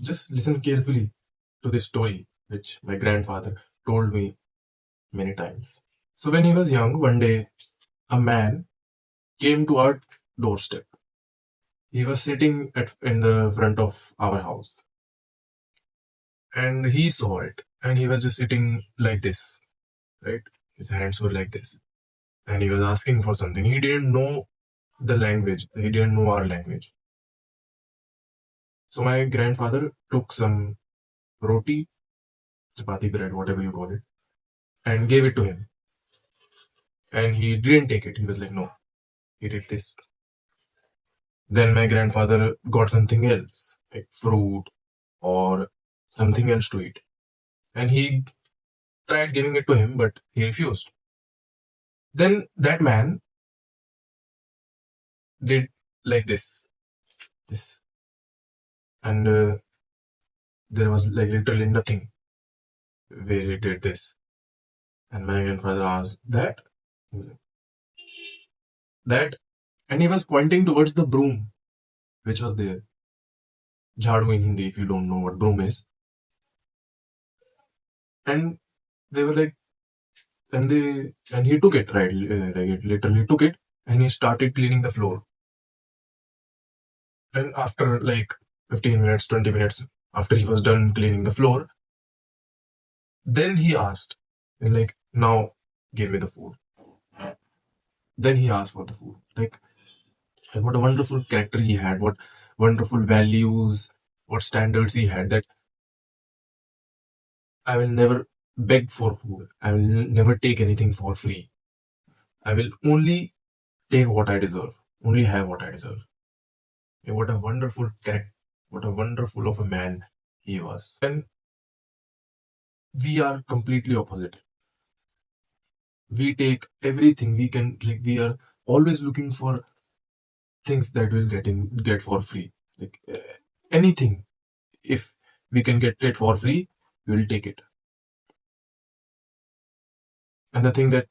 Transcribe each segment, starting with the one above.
Just listen carefully to this story, which my grandfather told me many times. So, when he was young, one day a man came to our doorstep. He was sitting in the front of our house and he saw it. And he was just sitting like this, right? His hands were like this. And he was asking for something. He didn't know the language, he didn't know our language. So, my grandfather took some roti, chapati bread, whatever you call it, and gave it to him. And he didn't take it. He was like, no, he did this. Then my grandfather got something else, like fruit or something else to eat. And he tried giving it to him, but he refused. Then that man did like this, and there was like literally nothing where he did this. And my grandfather asked that, and he was pointing towards the broom which was there. Jhadu in Hindi, if you don't know what broom is. And they were like, and he took it, right? Like it literally took it, and he started cleaning the floor. And after like 15 minutes, 20 minutes after he was done cleaning the floor, then he asked, and like, now give me the food. Then he asked for the food. Like what a wonderful character he had, what wonderful values, what standards he had, that I will never beg for food. I will never take anything for free. I will only take what I deserve, only have what I deserve. And what a wonderful character, what a wonderful of a man he was. And we are completely opposite. We take everything we can, like we are always looking for things that will get for free. Like anything, if we can get it for free, we will take it. And the thing that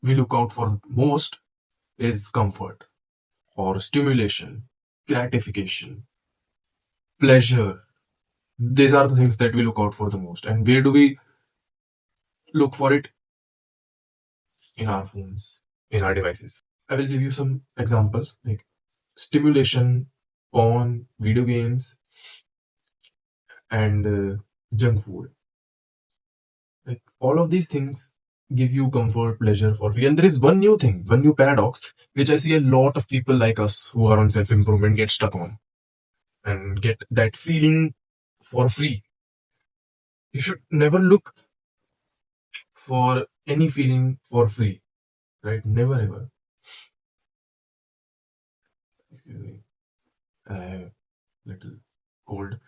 we look out for most is comfort or stimulation, gratification, pleasure. These are the things that we look out for the most. And where do we look for it? In our phones, in our devices. I will give you some examples like stimulation, porn, video games, and junk food. Like all of these things give you comfort, pleasure for free. And there is one new thing, one new paradox, which I see a lot of people like us who are on self improvement get stuck on and get that feeling for free. You should never look for any feeling for free, right? Never ever. Excuse me. I have little cold.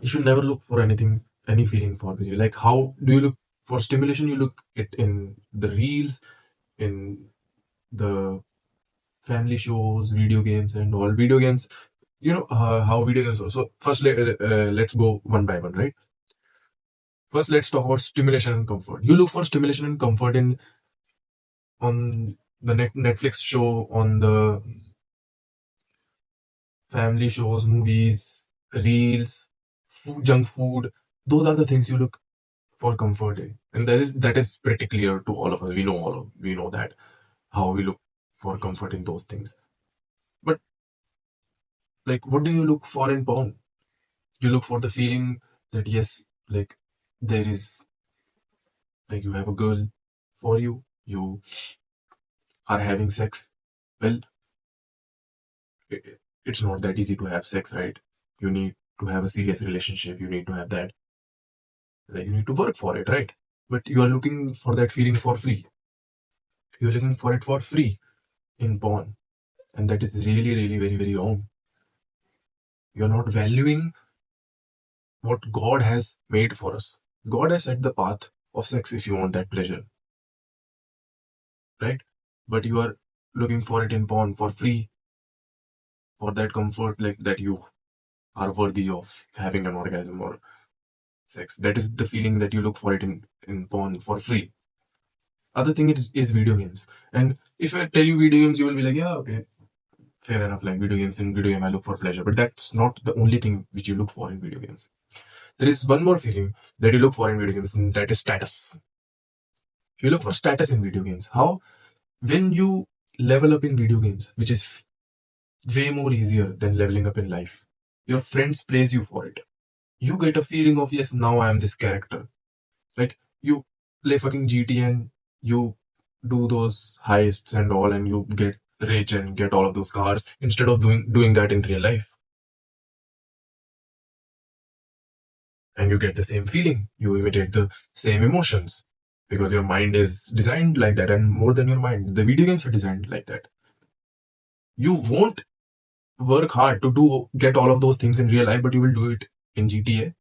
You should never look for anything, any feeling for free. Like how do you look for stimulation? You look it in the reels, in the family shows, video games, and all video games. You know how video games are. So first, let's go one by one, right? First, let's talk about stimulation and comfort. You look for stimulation and comfort in on the Netflix show, on the family shows, movies, reels, junk food. Those are the things you look for comfort in, and that is pretty clear to all of us. We know that how we look for comfort in those things. But like, what do you look for in porn? You look for the feeling that yes, like there is, like you have a girl for you, you are having sex. Well, it's not that easy to have sex, right? You need to have a serious relationship. You need to have that. Like you need to work for it, right? But you are looking for that feeling for free. You're looking for it for free in porn, and that is really, really very, very wrong. You're not valuing what God has made for us. God has set the path of sex if you want that pleasure, right? But you are looking for it in porn for free, for that comfort, like that you are worthy of having an orgasm or sex. That is the feeling that you look for it in porn for free. Other thing is video games. And if I tell you video games, you will be like, yeah, okay. fair enough, like video games, in video game I look for pleasure, but that's not the only thing which you look for in video games. There is one more feeling that you look for in video games, and that is status. You look for status in video games. How? When you level up in video games, which is way more easier than leveling up in life, your friends praise you for it. You get a feeling of, yes, now I am this character. Like, you play fucking GT and you do those heists and all, and you get rich and get all of those cars instead of doing that in real life. And you get the same feeling. You imitate the same emotions because your mind is designed like that, and more than your mind, the video games are designed like that. You won't work hard to get all of those things in real life, but you will do it in GTA.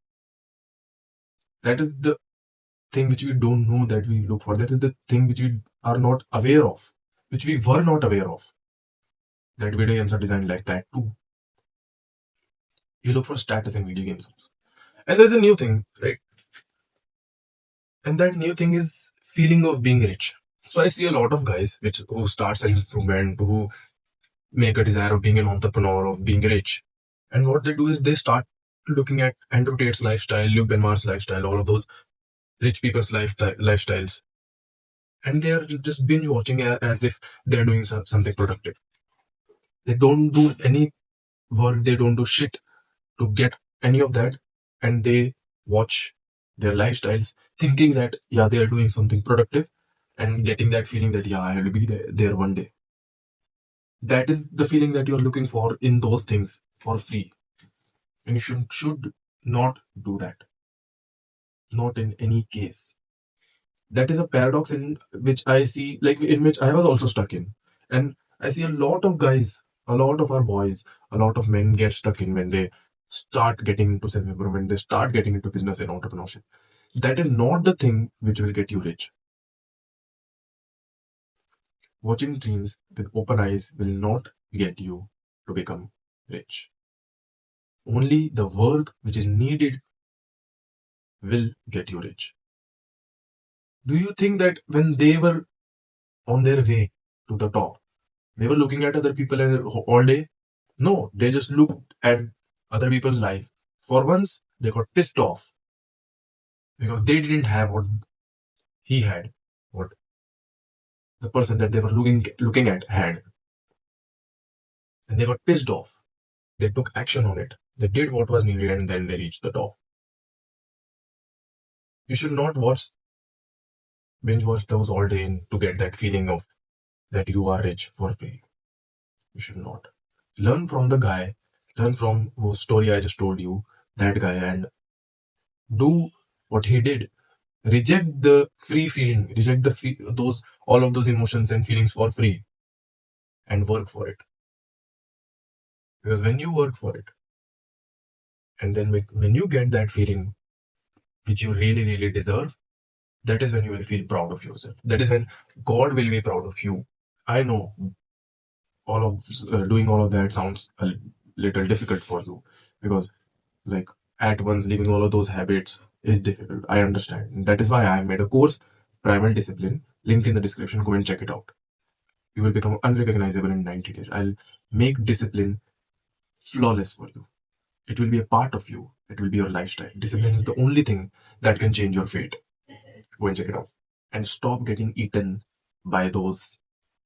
That is the thing which we don't know that we look for. That is the thing which we are not aware of, which we were not aware of. That video games are designed like that too. You look for status in video games also. And there's a new thing, right? And that new thing is feeling of being rich. So I see a lot of guys who start self-improvement, who make a desire of being an entrepreneur, of being rich. And what they do is they start looking at Andrew Tate's lifestyle, Luke Benmar's lifestyle, all of those rich people's lifestyles. And they are just binge watching as if they're doing something productive. They don't do any work, they don't do shit to get any of that. And they watch their lifestyles thinking that, yeah, they are doing something productive and getting that feeling that, yeah, I will be there one day. That is the feeling that you're looking for in those things for free. And you should not do that. Not in any case. That is a paradox in which I see, like in which I was also stuck in. And I see a lot of guys, a lot of our boys, a lot of men get stuck in when they start getting into self-improvement, they start getting into business and entrepreneurship. That is not the thing which will get you rich. Watching dreams with open eyes will not get you to become rich. Only the work which is needed will get you rich. Do you think that when they were on their way to the top, they were looking at other people all day? No, they just looked at other people's life. For once, they got pissed off because they didn't have what he had, what the person that they were looking at had. And they got pissed off. They took action on it. They did what was needed and then they reached the top. You should not binge watch those all day to get that feeling of that you are rich for free. You should not. Learn from the guy, learn from whose story I just told you, that guy, and do what he did. Reject the free feeling, reject those all of those emotions and feelings for free, and work for it. Because when you work for it, and then when you get that feeling which you really, really deserve, that is when you will feel proud of yourself. That is when God will be proud of you. I know all of doing all of that sounds a little difficult for you because, like, at once leaving all of those habits is difficult. I understand. That is why I made a course, Primal Discipline. Link in the description. Go and check it out. You will become unrecognizable in 90 days. I'll make discipline flawless for you. It will be a part of you. It will be your lifestyle. Discipline is the only thing that can change your fate. Go and check it out. And stop getting eaten by those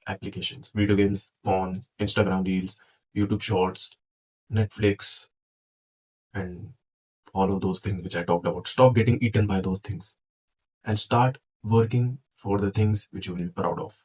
applications. Video games, porn, Instagram Reels, YouTube Shorts, Netflix, and all of those things which I talked about. Stop getting eaten by those things and start working for the things which you will be proud of.